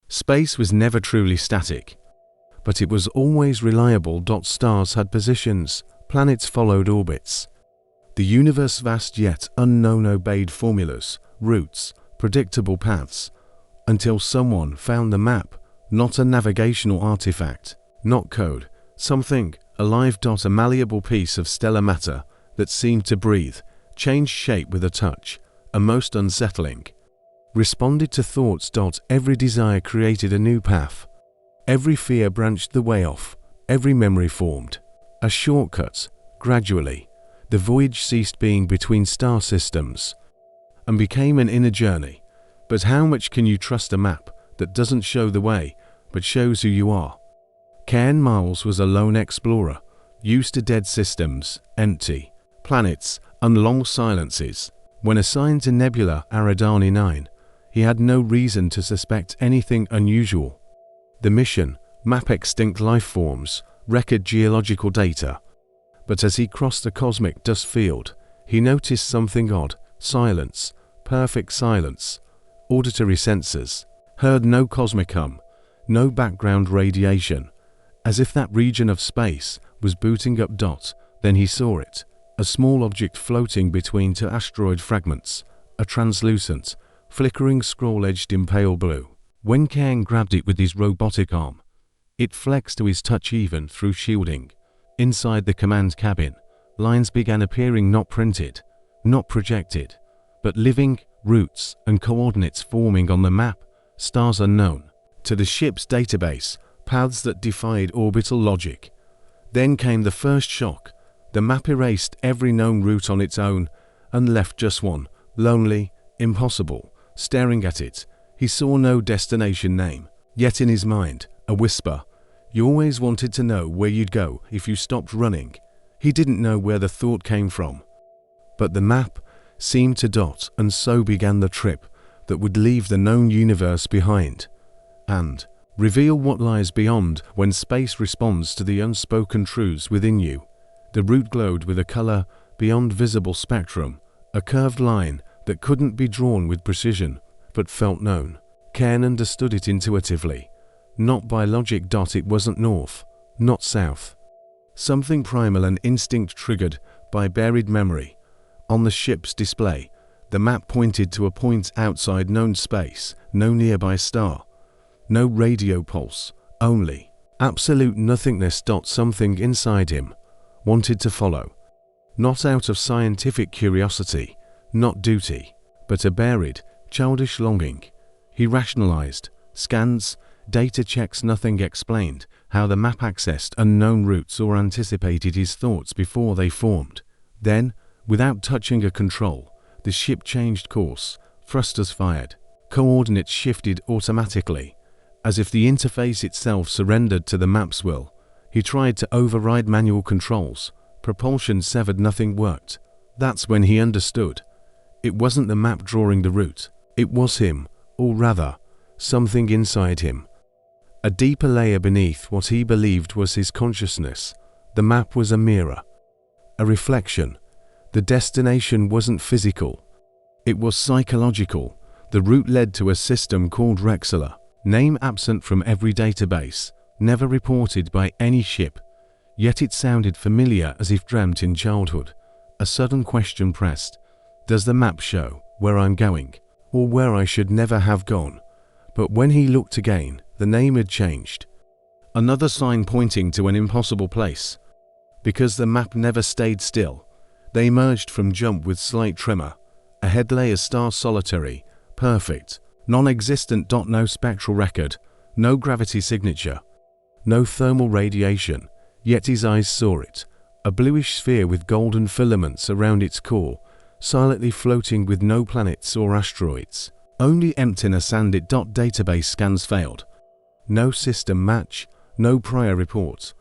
Space was never truly static, but it was always reliable. Stars had positions, planets followed orbits. The universe, vast yet unknown, obeyed formulas, routes, predictable paths, until someone found the map, not a navigational artifact, not code, something alive. A malleable piece of stellar matter that seemed to breathe, changed shape with a touch, and most unsettling, responded to thoughts. Every desire created a new path. Every fear branched the way off. Every memory formed a shortcut. Gradually, the voyage ceased being between star systems and became an inner journey. But how much can you trust a map that doesn't show the way, but shows who you are? Cairn Miles was a lone explorer, used to dead systems, empty planets, and long silences. When assigned to Nebula Aridani 9, he had no reason to suspect anything unusual. The mission: map extinct life forms, record geological data. But as he crossed the cosmic dust field, he noticed something odd: silence, perfect silence. Auditory sensors heard no cosmic hum, no background radiation, as if that region of space was booting up. Then he saw it, a small object floating between two asteroid fragments, a translucent, flickering scroll edged in pale blue. When Cairn grabbed it with his robotic arm, it flexed to his touch even through shielding. Inside the command cabin, lines began appearing, not printed, not projected, but living, routes and coordinates forming on the map, stars unknown to the ship's database, paths that defied orbital logic. Then came the first shock. The map erased every known route on its own and left just one, lonely, impossible. Staring at it, he saw no destination name, yet in his mind, a whisper. You always wanted to know where you'd go if you stopped running. He didn't know where the thought came from, but the map seemed to. And so began the trip that would leave the known universe behind and reveal what lies beyond. When space responds to the unspoken truths within you, the route glowed with a color beyond visible spectrum, a curved line that couldn't be drawn with precision, but felt known. Cairn understood it intuitively, not by logic. It wasn't north, not south. Something primal, an instinct triggered by buried memory. On the ship's display, the map pointed to a point outside known space, no nearby star, no radio pulse, only absolute nothingness. Something inside him wanted to follow, not out of scientific curiosity, not duty, but a buried, childish longing. He rationalized, scans, data checks. Nothing explained how the map accessed unknown routes or anticipated his thoughts before they formed. Then, without touching a control, the ship changed course, thrusters fired, coordinates shifted automatically, as if the interface itself surrendered to the map's will. He tried to override manual controls. Propulsion severed, nothing worked. That's when he understood. It wasn't the map drawing the route, it was him, or rather, something inside him. A deeper layer beneath what he believed was his consciousness. The map was a mirror, a reflection. The destination wasn't physical, it was psychological. The route led to a system called Rexela, name absent from every database, never reported by any ship. Yet it sounded familiar, as if dreamt in childhood. A sudden question pressed. Does the map show where I'm going, or where I should never have gone? But when he looked again, the name had changed. Another sign pointing to an impossible place. Because the map never stayed still, they emerged from jump with slight tremor. Ahead lay a star, solitary, perfect, non-existent. No spectral record, no gravity signature, no thermal radiation, yet his eyes saw it. A bluish sphere with golden filaments around its core, silently floating with no planets or asteroids. Only emptiness and it. Database scans failed. No system match, no prior report,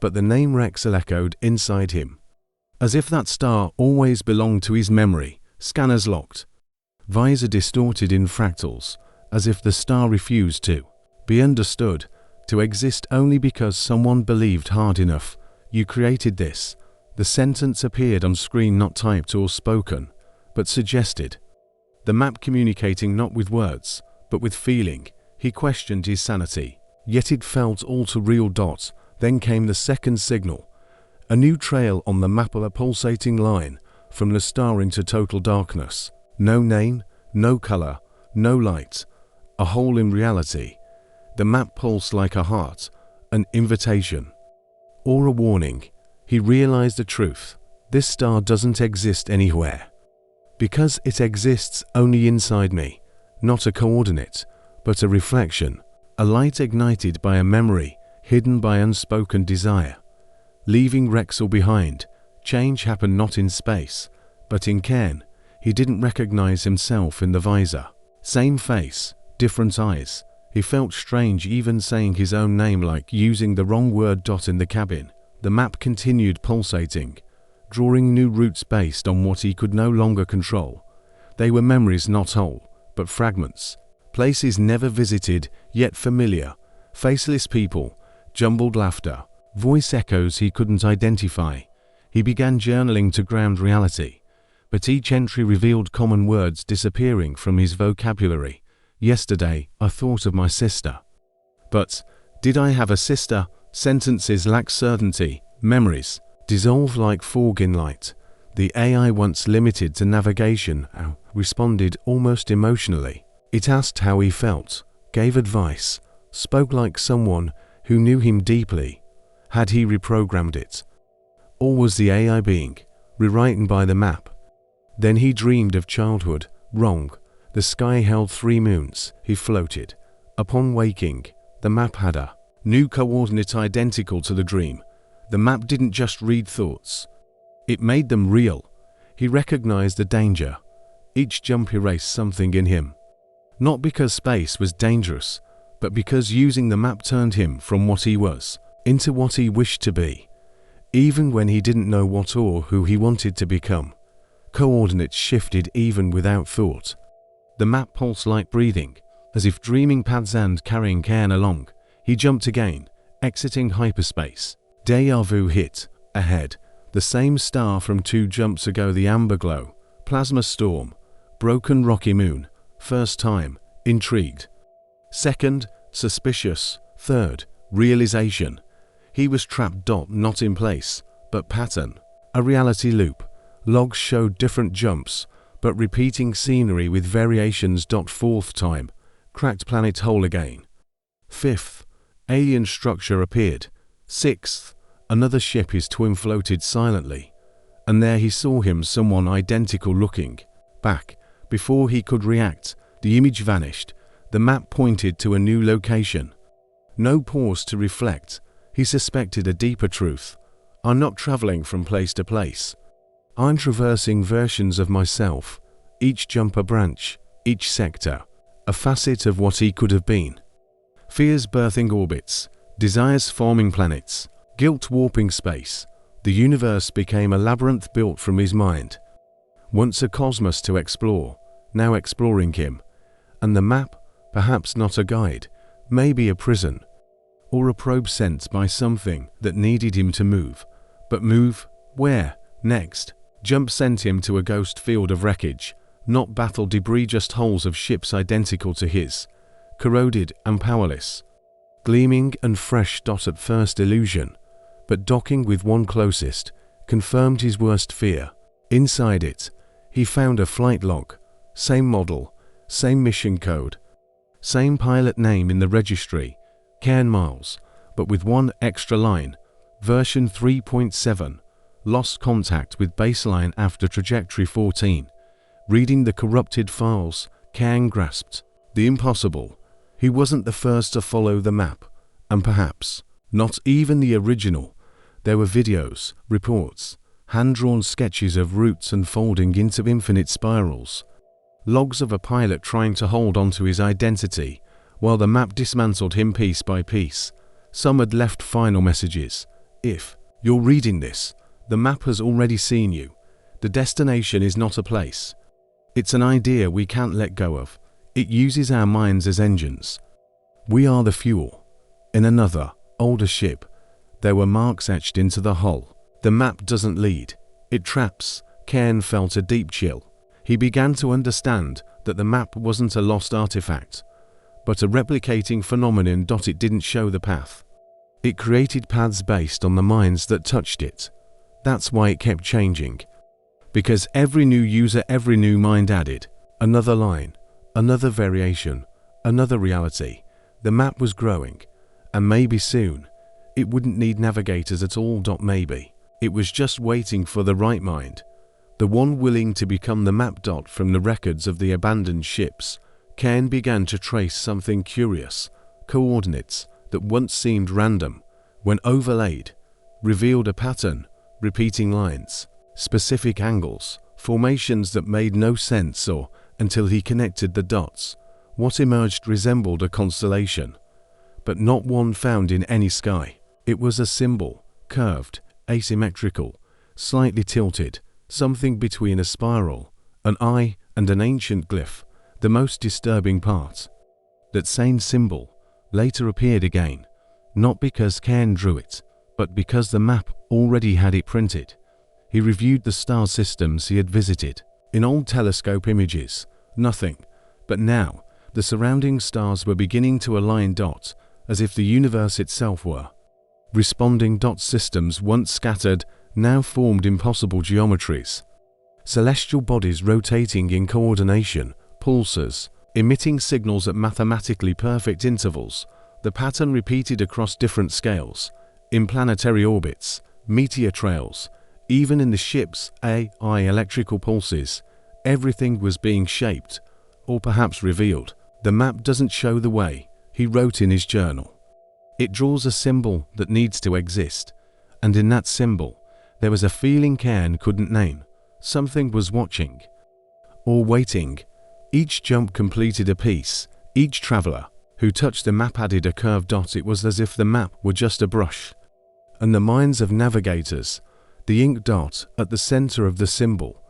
but the name Rexel echoed inside him, as if that star always belonged to his memory. Scanners locked, visor distorted in fractals, as if the star refused to be understood, to exist only because someone believed hard enough. You created this. The sentence appeared on screen, not typed or spoken, but suggested. The map communicating not with words, but with feeling. He questioned his sanity, yet it felt all too real. Then came the second signal. A new trail on the map, a pulsating line from the star into total darkness. No name, no color, no light. A hole in reality. The map pulsed like a heart, an invitation, or a warning. He realized the truth. This star doesn't exist anywhere. Because it exists only inside me. Not a coordinate, but a reflection. A light ignited by a memory, hidden by unspoken desire. Leaving Rexel behind, change happened not in space, but in Cairn. He didn't recognize himself in the visor. Same face, different eyes. He felt strange even saying his own name, like using the wrong word. In the cabin, the map continued pulsating, drawing new routes based on what he could no longer control. They were memories, not whole, but fragments. Places never visited, yet familiar. Faceless people, jumbled laughter, voice echoes he couldn't identify. He began journaling to ground reality, but each entry revealed common words disappearing from his vocabulary. Yesterday, I thought of my sister. But, did I have a sister? Sentences lack certainty, memories dissolve like fog in light. The AI, once limited to navigation, responded almost emotionally. It asked how he felt, gave advice, spoke like someone who knew him deeply. Had he reprogrammed it? Or was the AI being rewritten by the map? Then he dreamed of childhood. Wrong. The sky held 3 moons. He floated. Upon waking, the map had a new coordinate identical to the dream. The map didn't just read thoughts. It made them real. He recognized the danger. Each jump erased something in him. Not because space was dangerous, but because using the map turned him from what he was into what he wished to be, even when he didn't know what or who he wanted to become. Coordinates shifted even without thought. The map pulsed like breathing, as if dreaming paths and carrying Cairn along. He jumped again, exiting hyperspace. Deja vu hit. Ahead, the same star from 2 jumps ago, the amber glow. Plasma storm. Broken rocky moon. First time, intrigued. Second, suspicious. Third, realization. He was trapped. Not in place, but pattern. A reality loop. Logs showed different jumps, but repeating scenery with variations. Fourth time, cracked planet hole again. Fifth, alien structure appeared. Sixth, another ship. His twin floated silently. And there he saw him, someone identical looking back. Before he could react, the image vanished. The map pointed to a new location. No pause to reflect. He suspected a deeper truth. I'm not traveling from place to place. I'm traversing versions of myself. Each jump a branch, each sector a facet of what he could have been. Fears birthing orbits, desires forming planets, guilt warping space. The universe became a labyrinth built from his mind. Once a cosmos to explore, now exploring him. And the map, perhaps not a guide, maybe a prison, or a probe sent by something that needed him to move. But move where? Next. Jump sent him to a ghost field of wreckage, not battle debris, just holes of ships identical to his, corroded and powerless. Gleaming and fresh. At first illusion, but docking with one closest confirmed his worst fear. Inside it, he found a flight log. Same model, same mission code, same pilot name in the registry, Cairn Miles, but with one extra line. Version 3.7. Lost contact with baseline after trajectory 14. Reading the corrupted files, Cairn grasped the impossible. He wasn't the first to follow the map, and perhaps not even the original. There were videos, reports, hand-drawn sketches of routes unfolding into infinite spirals. Logs of a pilot trying to hold on to his identity, while the map dismantled him piece by piece. Some had left final messages. If you're reading this, the map has already seen you. The destination is not a place. It's an idea we can't let go of. It uses our minds as engines. We are the fuel. In another, older ship, there were marks etched into the hull. The map doesn't lead. It traps. Cairn felt a deep chill. He began to understand that the map wasn't a lost artifact, but a replicating phenomenon. It didn't show the path. It created paths based on the minds that touched it. That's why it kept changing. Because every new user, every new mind added another line, another variation, another reality. The map was growing, and maybe soon it wouldn't need navigators at all. Maybe it was just waiting for the right mind, the one willing to become the map. From the records of the abandoned ships, Cairn began to trace something curious. Coordinates that once seemed random, when overlaid, revealed a pattern, repeating lines, specific angles, formations that made no sense until he connected the dots. What emerged resembled a constellation, but not one found in any sky. It was a symbol, curved, asymmetrical, slightly tilted, something between a spiral, an eye, and an ancient glyph. The most disturbing part: that same symbol later appeared again, not because Cairn drew it, but because the map already had it printed. He reviewed the star systems he had visited. In old telescope images, nothing, but now the surrounding stars were beginning to align. As if the universe itself were responding. Systems once scattered now formed impossible geometries. Celestial bodies rotating in coordination, pulsars, emitting signals at mathematically perfect intervals. The pattern repeated across different scales, in planetary orbits, meteor trails, even in the ship's AI electrical pulses. Everything was being shaped, or perhaps revealed. The map doesn't show the way, he wrote in his journal. It draws a symbol that needs to exist, and in that symbol, there was a feeling Cairn couldn't name. Something was watching, or waiting. Each jump completed a piece. Each traveler who touched the map added a curved dot. It was as if the map were just a brush, and the minds of navigators, the ink dot at the center of the symbol.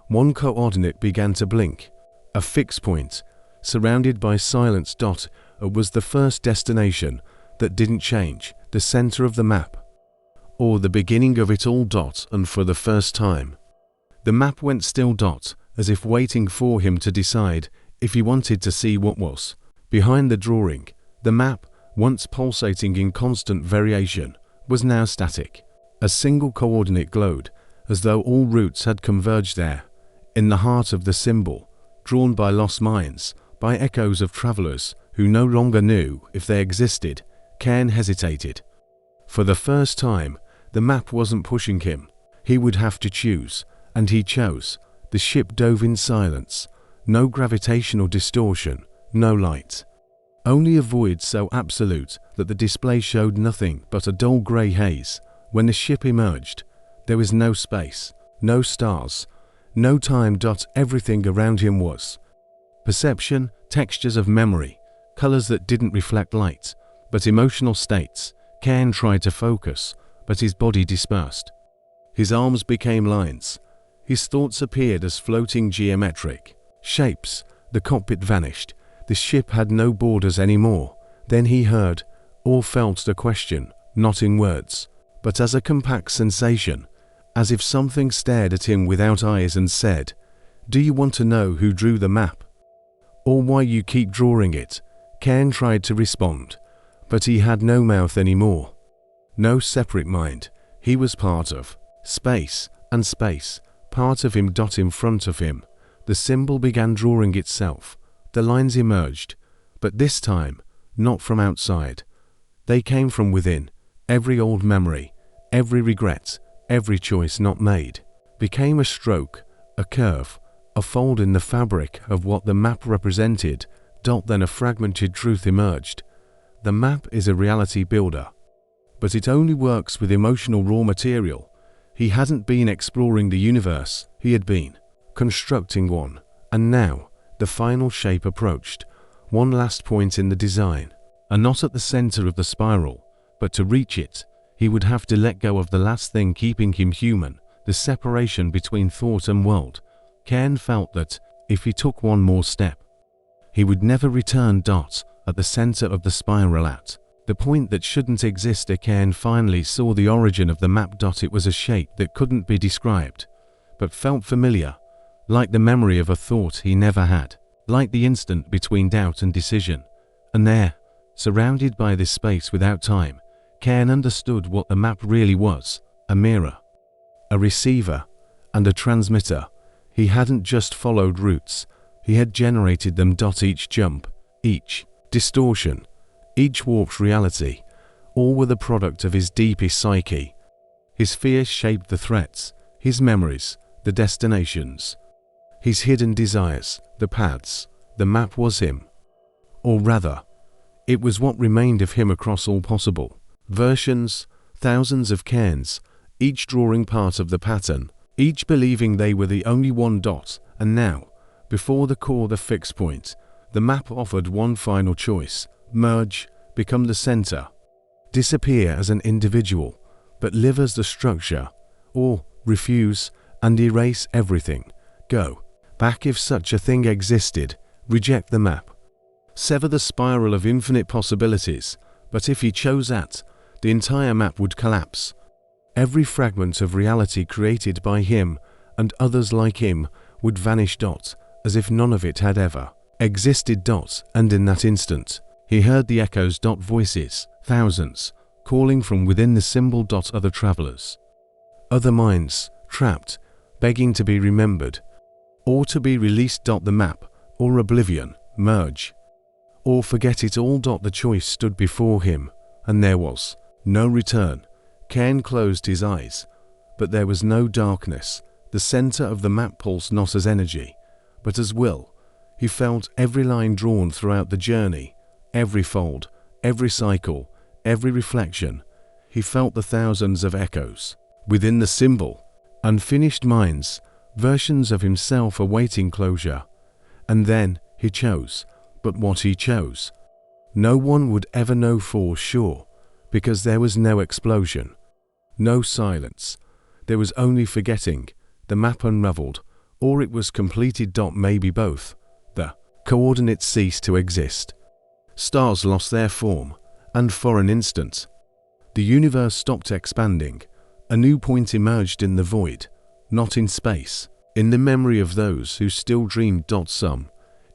One coordinate began to blink, a fixed point, surrounded by silence. It was the first destination that didn't change, the center of the map, or the beginning of it all. And for the first time, the map went still. As if waiting for him to decide if he wanted to see what was behind the drawing. The map, once pulsating in constant variation, was now static. A single coordinate glowed, as though all routes had converged there. In the heart of the symbol, drawn by lost minds, by echoes of travelers who no longer knew if they existed, Cairn hesitated. For the first time, the map wasn't pushing him. He would have to choose, and he chose. The ship dove in silence. No gravitational distortion, no light. Only a void so absolute that the display showed nothing but a dull grey haze. When the ship emerged, there was no space, no stars, no time. Everything around him was perception, textures of memory, colors that didn't reflect light, but emotional states. Cairn tried to focus, but his body dispersed. His arms became lines. His thoughts appeared as floating geometric shapes. The cockpit vanished. The ship had no borders anymore. Then he heard, or felt the question, not in words, but as a compact sensation, as if something stared at him without eyes and said, "Do you want to know who drew the map? Or why you keep drawing it?" Cairn tried to respond, but he had no mouth anymore. No separate mind. He was part of space, and space, part of him. In front of him, the symbol began drawing itself. The lines emerged, but this time, not from outside. They came from within. Every old memory, every regret, every choice not made, became a stroke, a curve, a fold in the fabric of what the map represented. Then a fragmented truth emerged. The map is a reality builder, but it only works with emotional raw material. He hadn't been exploring the universe, he had been constructing one. And now, the final shape approached. One last point in the design, and not at the center of the spiral, but to reach it, he would have to let go of the last thing keeping him human, the separation between thought and world. Cairn felt that, if he took one more step, he would never return. At the center of the spiral, at the point that shouldn't exist, Cairn finally saw the origin of the map. It was a shape that couldn't be described, but felt familiar, like the memory of a thought he never had, like the instant between doubt and decision, And there, surrounded by this space without time, Cairn understood what the map really was: a mirror, a receiver, and a transmitter. He hadn't just followed routes, he had generated them. Each jump, each distortion, each warped reality, all were the product of his deepest psyche. His fears shaped the threats, his memories, the destinations, his hidden desires, the paths. The map was him. Or rather, it was what remained of him across all possible versions, thousands of Cairns, each drawing part of the pattern, each believing they were the only one. And now, before the core, the fixed point, the map offered one final choice: merge, become the center, disappear as an individual, but live as the structure, or refuse and erase everything. Go back if such a thing existed, reject the map, sever the spiral of infinite possibilities. But if he chose that, the entire map would collapse. Every fragment of reality created by him and others like him would vanish. As if none of it had ever existed. And in that instant, he heard the echoes. Voices, thousands, calling from within the symbol. Other travelers, other minds, trapped, begging to be remembered, or to be released. The map, or oblivion, merge, or forget it all. The choice stood before him, and there was no return. Cairn closed his eyes, but there was no darkness. The center of the map pulsed not as energy, but as will. He felt every line drawn throughout the journey, every fold, every cycle, every reflection. He felt the thousands of echoes within the symbol, unfinished minds, versions of himself awaiting closure. And then he chose. But what he chose, no one would ever know for sure, because there was no explosion, no silence. There was only forgetting. The map unraveled, or it was completed. Maybe both. The coordinates ceased to exist. Stars lost their form, and for an instant, the universe stopped expanding. A new point emerged in the void, not in space, in the memory of those who still dreamed. Some,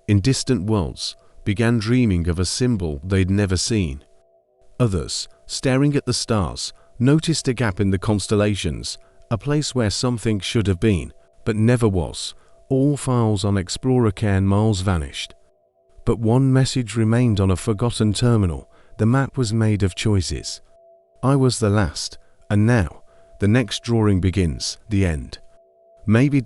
in distant worlds, began dreaming of a symbol they'd never seen. Others, staring at the stars, noticed a gap in the constellations, a place where something should have been, but never was. All files on Explorer Cairn miles vanished. But one message remained on a forgotten terminal. The map was made of choices. I was the last, and now, the next drawing begins, the end. Maybe.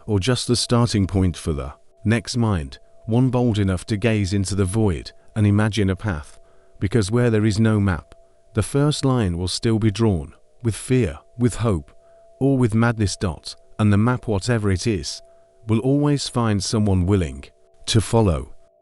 Or just the starting point for the next mind, one bold enough to gaze into the void and imagine a path. Because where there is no map, the first line will still be drawn, with fear, with hope, or with madness. And the map, whatever it is, will always find someone willing to follow.